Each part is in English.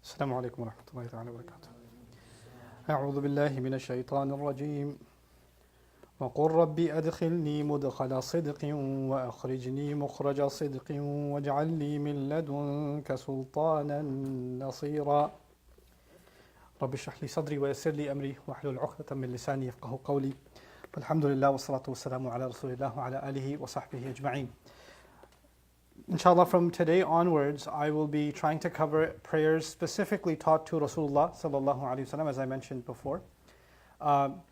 السلام عليكم ورحمة الله تعالى وبركاته. أعوذ بالله من الشيطان الرجيم. وقل ربي أدخلني مدخل صدق وأخرجني مخرج صدق واجعل لي من لدنك سلطانا نصيرا. رب اشرح لي صدري ويسر لي أمري واحلل عقدة من لساني يفقهوا قولي. فالحمد لله والصلاة والسلام على رسول الله وعلى آله وصحبه أجمعين. Inshallah, from today onwards, I will be trying to cover prayers specifically taught to Rasulullah sallallahu alaihi wasallam, as I mentioned before.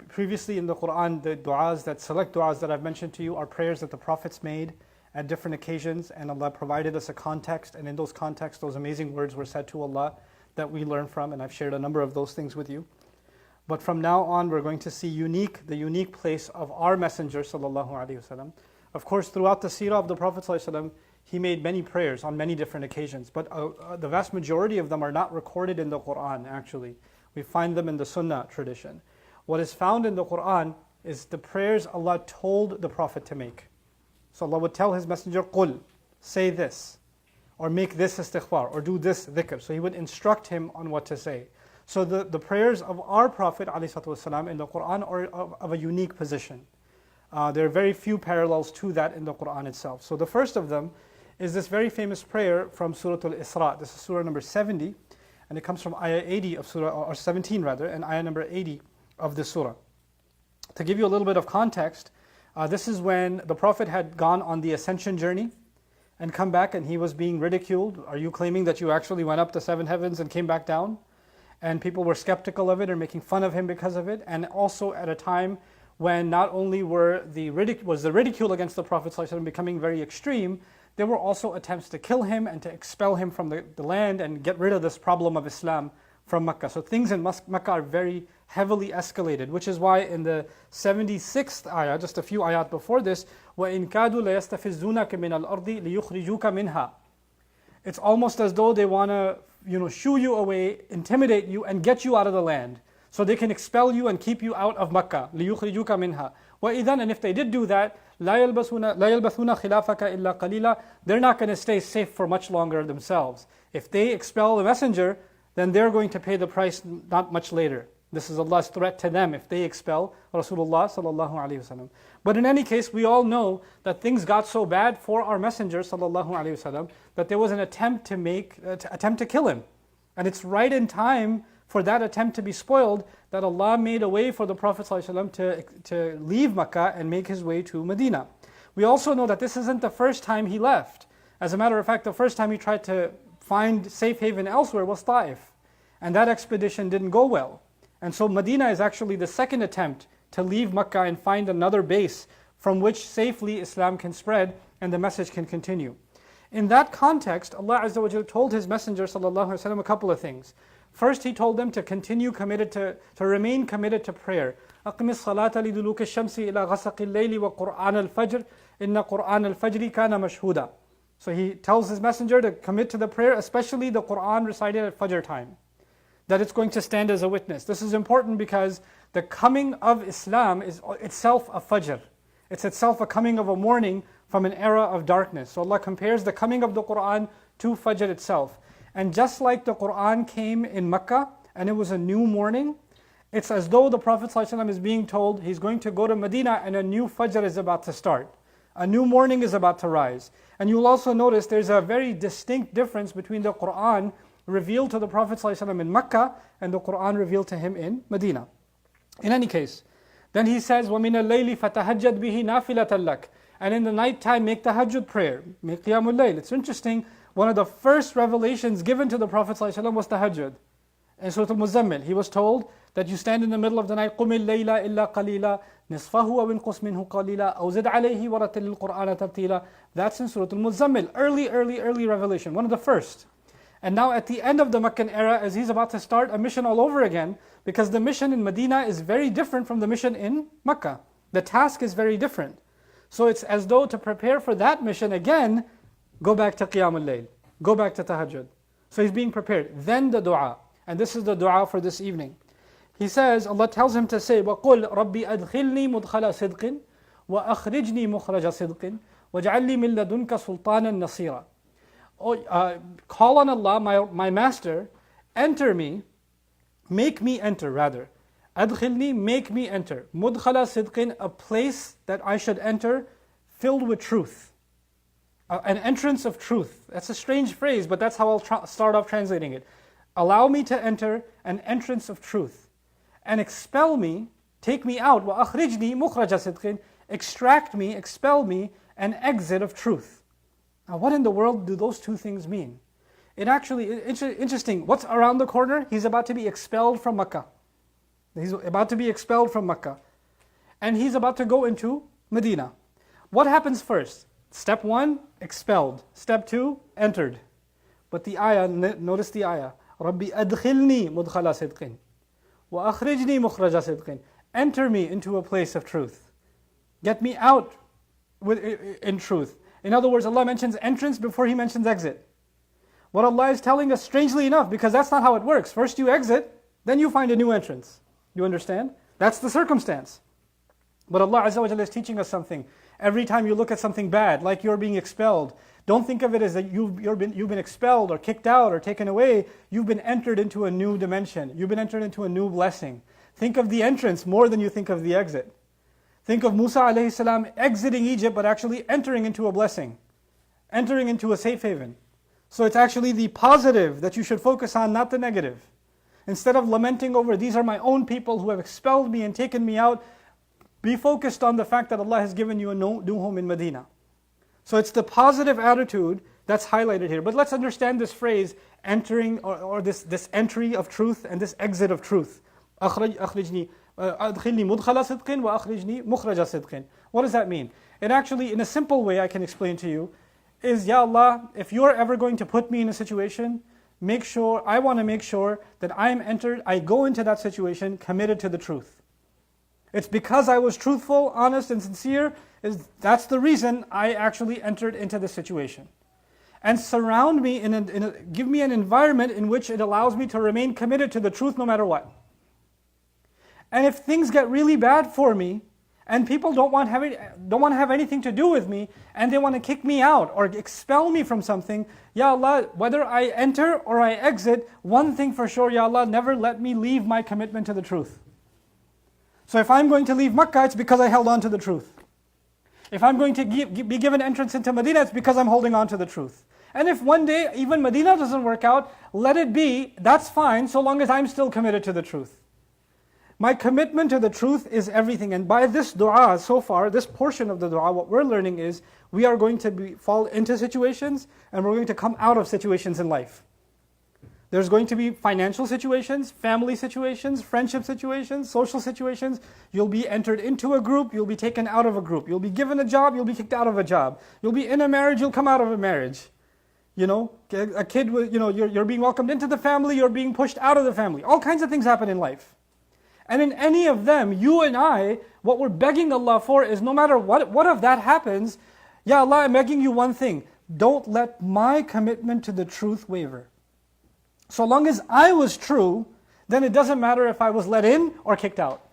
Previously in the Quran, the select du'as that I've mentioned to you are prayers that the Prophets made at different occasions, and Allah provided us a context, and in those contexts, those amazing words were said to Allah that we learn from, and I've shared a number of those things with you. But from now on, we're going to see the unique place of our Messenger sallallahu alaihi wasallam. Of course, throughout the seerah of the Prophet sallallahu alaihi wasallam, he made many prayers on many different occasions, but the vast majority of them are not recorded in the Quran actually. We find them in the Sunnah tradition. What is found in the Quran is the prayers Allah told the Prophet to make. So Allah would tell His Messenger, "Qul," say this, or make this istighfar, or do this dhikr. So He would instruct him on what to say. So the prayers of our Prophet ﷺ in the Quran are of a unique position. There are very few parallels to that in the Quran itself. So the first of them is this very famous prayer from Surah Al-Isra. This is Surah number 70, and it comes from Ayah 80 of Surah, or 17 rather, and Ayah number 80 of the Surah. To give you a little bit of context, this is when the Prophet had gone on the ascension journey and come back, and he was being ridiculed. Are you claiming that you actually went up to 7 heavens and came back down? And people were skeptical of it and making fun of him because of it, and also at a time when not only was the ridicule against the Prophet ﷺ becoming very extreme, there were also attempts to kill him and to expel him from the land and get rid of this problem of Islam from Mecca. So things in Mecca are very heavily escalated, which is why in the 76th ayah, just a few ayat before this, وَإِن كَادُوا لَيَسْتَفِزُّونَكَ مِنَ الْأَرْضِ لِيُخْرِجُوكَ مِنْهَا. It's almost as though they want to shoo you away, intimidate you, and get you out of the land, so they can expel you and keep you out of Mecca. لِيُخْرِجُوكَ مِنْهَا. وَإِذَنْ, and if they did do that, لَا يَلْبَثُونَ خِلَافَكَ إِلَّا قَلِيلًا. They're not going to stay safe for much longer themselves. If they expel the messenger, then they're going to pay the price not much later. This is Allah's threat to them if they expel Rasulullah sallallahu alaihi wasallam. But in any case, we all know that things got so bad for our messenger sallallahu alaihi wasallam that there was an attempt to kill him. And it's right in time for that attempt to be spoiled that Allah made a way for the Prophet ﷺ to leave Mecca and make his way to Medina. We also know that this isn't the first time he left. As a matter of fact, the first time he tried to find safe haven elsewhere was Taif. And that expedition didn't go well. And so Medina is actually the second attempt to leave Mecca and find another base from which safely Islam can spread and the message can continue. In that context, Allah Azza wa Jalla told His Messenger ﷺ a couple of things. First, He told them to remain committed to prayer. أَقِمِ الصَّلَاةَ لِدُلُوكِ الشَّمْسِ إِلَى غَسَقِ اللَّيْلِ وَقُرْآنَ الْفَجْرِ إِنَّ قُرْآنَ الْفَجْرِ كَانَ مَشْهُودًا. So He tells His Messenger to commit to the prayer, especially the Qur'an recited at Fajr time, that it's going to stand as a witness. This is important because the coming of Islam is itself a Fajr. It's itself a coming of a morning from an era of darkness. So Allah compares the coming of the Qur'an to Fajr itself. And just like the Qur'an came in Mecca and it was a new morning, it's as though the Prophet ﷺ is being told he's going to go to Medina and a new Fajr is about to start. A new morning is about to rise. And you'll also notice there's a very distinct difference between the Qur'an revealed to the Prophet ﷺ in Mecca and the Qur'an revealed to him in Medina. In any case, then he says, وَمِنَ اللَّيْلِ فَتَهَجَّدْ بِهِ نَافِلَةً لَكَ. And in the night time make tahajjud prayer, make qiyamul layl. It's interesting, one of the first revelations given to the Prophet ﷺ was tahajjud. In Surah Al-Muzammil, he was told that you stand in the middle of the night, قُمِ اللَّيْلَ إِلَّا قَلِيلًا نِصْفَهُ وَانْقُصْ مِنْهُ قَلِيلًا أَوْ زِدْ عَلَيْهِ وَرَتِّلِ الْقُرْآنَ تَرْتِيلًا. That's in Surah Al-Muzammil, early revelation, one of the first. And now at the end of the Meccan era, as he's about to start a mission all over again, because the mission in Medina is very different from the mission in Mecca. The task is very different. So it's as though to prepare for that mission again, go back to Qiyamul Layl, go back to Tahajjud. So he's being prepared. Then the dua, and this is the dua for this evening. He says, Allah tells him to say, وَقُلْ رَبِّ أَدْخِلْنِي مُدْخَلَ صِدْقٍ وَأَخْرِجْنِي مُخْرَجَ صِدْقٍ وَاجْعَلْ لِي مِن لَدُنْكَ سُلْطَانًا نَصِيرًا. Call on Allah, my master, enter me, make me enter rather. Adkhilni, make me enter. Mudkhala sidqin, a place that I should enter filled with truth. An entrance of truth. That's a strange phrase, but that's how I'll start off translating it. Allow me to enter an entrance of truth. And expel me, take me out. وَأَخْرِجْنِي مُخْرَجَ صِدْقٍ, extract me, expel me, an exit of truth. Now what in the world do those two things mean? It actually, interesting, what's around the corner? He's about to be expelled from Makkah. He's about to be expelled from Makkah. And he's about to go into Medina. What happens first? Step 1, expelled. Step 2, entered. But the ayah, notice the ayah. رَبِّ أَدْخِلْنِي مُدْخَلَ صِدْقٍ وَأَخْرِجْنِي مُخْرَجَ صِدْقٍ. Enter me into a place of truth. Get me out in truth. In other words, Allah mentions entrance before He mentions exit. What Allah is telling us, strangely enough, because that's not how it works. First you exit, then you find a new entrance. You understand? That's the circumstance. But Allah Azza wa Jalla is teaching us something. Every time you look at something bad, like you're being expelled, don't think of it as that you've been expelled or kicked out or taken away. You've been entered into a new dimension. You've been entered into a new blessing. Think of the entrance more than you think of the exit. Think of Musa alayhi salam exiting Egypt but actually entering into a blessing. Entering into a safe haven. So it's actually the positive that you should focus on, not the negative. Instead of lamenting over, these are my own people who have expelled me and taken me out, be focused on the fact that Allah has given you a new home in Medina. So it's the positive attitude that's highlighted here. But let's understand this phrase, entering, or this entry of truth and this exit of truth. أخرجني أدخلني مدخل صدق وأخرجني مخرج صدق. What does that mean? It actually, in a simple way I can explain to you, is, Ya Allah, if you're ever going to put me in a situation, I want to make sure that I go into that situation committed to the truth. It's because I was truthful, honest, and sincere, that's the reason I actually entered into this situation. And surround me, give me an environment in which it allows me to remain committed to the truth no matter what. And if things get really bad for me, and people don't want to have anything to do with me, and they want to kick me out or expel me from something, Ya Allah, whether I enter or I exit, one thing for sure, Ya Allah, never let me leave my commitment to the truth. So if I'm going to leave Makkah, it's because I held on to the truth. If I'm going to be given entrance into Medina, it's because I'm holding on to the truth. And if one day even Medina doesn't work out, let it be, that's fine, so long as I'm still committed to the truth. My commitment to the truth is everything. And by this dua so far, this portion of the dua, what we're learning is, we are going to fall into situations, and we're going to come out of situations in life. There's going to be financial situations, family situations, friendship situations, social situations. You'll be entered into a group, you'll be taken out of a group. You'll be given a job, you'll be kicked out of a job. You'll be in a marriage, you'll come out of a marriage. A kid, you're being welcomed into the family, you're being pushed out of the family. All kinds of things happen in life. And in any of them, you and I, what we're begging Allah for is, no matter what of that happens, Ya Allah, I'm begging you one thing. Don't let my commitment to the truth waver. So long as I was true, then it doesn't matter if I was let in or kicked out.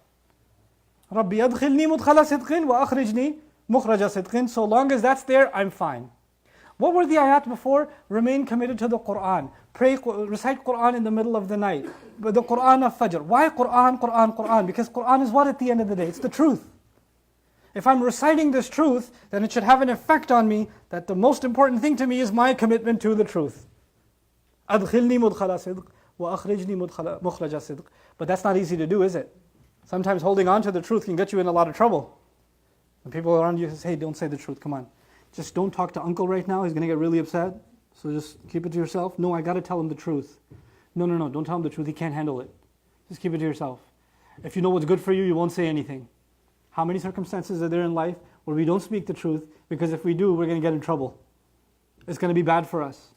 رَبِّ أَدْخِلْنِي مُدْخَلَ صِدْقٍ وَأَخْرِجْنِي مُخْرَجَ صِدْقٍ. So long as that's there, I'm fine. What were the ayat before? Remain committed to the Qur'an. Pray, recite Qur'an in the middle of the night. The Qur'an of Fajr. Why Qur'an, Qur'an, Qur'an? Because Qur'an is what at the end of the day? It's the truth. If I'm reciting this truth, then it should have an effect on me that the most important thing to me is my commitment to the truth. أَدْخِلْنِي مُدْخَلَ صِدْقٍ وَأَخْرِجْنِي مُخْرَجَ صِدْقٍ. But that's not easy to do, is it? Sometimes holding on to the truth can get you in a lot of trouble. When people around you say, hey, don't say the truth, come on. Just don't talk to uncle right now, he's going to get really upset. So just keep it to yourself. No, I got to tell him the truth. No, don't tell him the truth, he can't handle it. Just keep it to yourself. If you know what's good for you, you won't say anything. How many circumstances are there in life where we don't speak the truth, because if we do, we're going to get in trouble. It's going to be bad for us.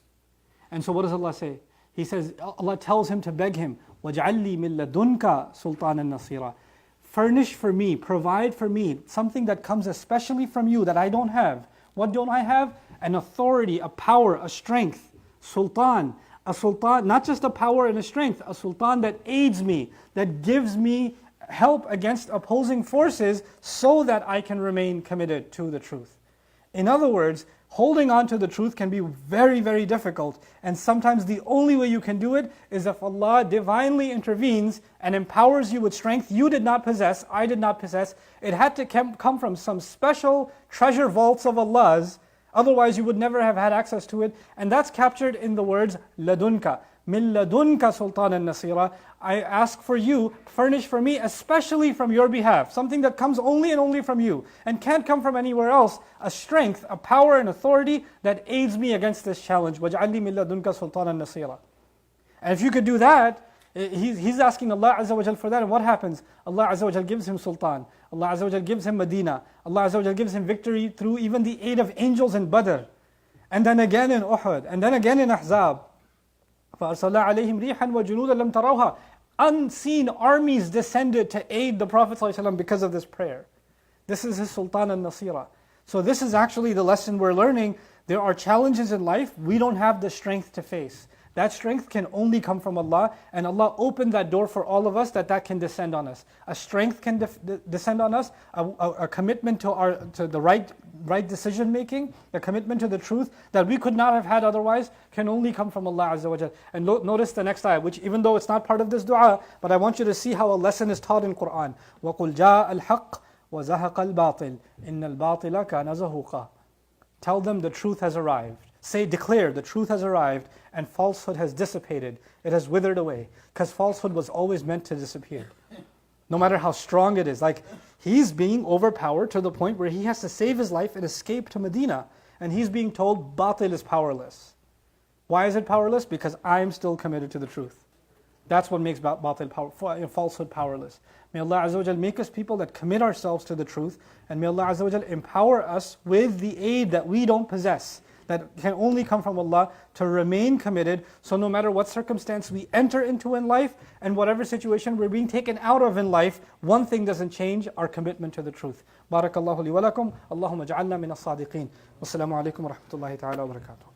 And so what does Allah say? He says, Allah tells him to beg him, وَاجْعَلْ لِي مِن لَدُنْكَ سُلْطَانًا نَصِيرًا. Furnish for me, provide for me, something that comes especially from you that I don't have. What don't I have? An authority, a power, a strength. Sultan. A sultan, not just a power and a strength, a sultan that aids me, that gives me help against opposing forces so that I can remain committed to the truth. In other words, holding on to the truth can be very, very difficult. And sometimes the only way you can do it is if Allah divinely intervenes and empowers you with strength you did not possess, I did not possess. It had to come from some special treasure vaults of Allah's. Otherwise you would never have had access to it. And that's captured in the words ladunka. Min ladunka sultanan nasira. I ask for you, furnish for me, especially from your behalf, something that comes only and only from you and can't come from anywhere else, a strength, a power and authority that aids me against this challenge. وَجْعَلْنِي مِن لَدُنْكَ سُلْطَانًا نَصِيرًا. And if you could do that, he's asking Allah Azza wa Jal for that, and what happens? Allah Azza wa Jal gives him sultan, Allah Azza wa Jal gives him Medina, Allah Azza wa Jal gives him victory through even the aid of angels in Badr, and then again in Uhud, and then again in Ahzab. فَأَرْسَلَا عَلَيْهِمْ رِيحًا وَجُنُودًا لَمْ تَرَوْهَا. Unseen armies descended to aid the Prophet ﷺ because of this prayer. This is his Sultan al-Nasira. So this is actually the lesson we're learning. There are challenges in life we don't have the strength to face. That strength can only come from Allah, and Allah opened that door for all of us that can descend on us. A strength can descend on us, a commitment to the right decision making, a commitment to the truth that we could not have had otherwise can only come from Allah Azza wa Jal. And notice the next ayah, which even though it's not part of this dua, but I want you to see how a lesson is taught in Quran. وَقُلْ جَاءَ الْحَقِّ وَزَهَقَ الْبَاطِلِ إِنَّ الْبَاطِلَ كَانَ زَهُوقًا. Tell them the truth has arrived. Declare the truth has arrived and falsehood has dissipated. It has withered away. Because falsehood was always meant to disappear. No matter how strong it is. Like he's being overpowered to the point where he has to save his life and escape to Medina. And he's being told batil is powerless. Why is it powerless? Because I'm still committed to the truth. That's what makes falsehood powerless. May Allah Azza wa Jal make us people that commit ourselves to the truth. And may Allah Azza wa Jal empower us with the aid that we don't possess, that can only come from Allah, to remain committed. So no matter what circumstance we enter into in life, and whatever situation we're being taken out of in life, one thing doesn't change: our commitment to the truth. Barakallahu li wa lakum. Allahumma ja'alna min as-sadiqeen. Wassalamu alaikum wa rahmatullahi ta'ala wa barakatuh.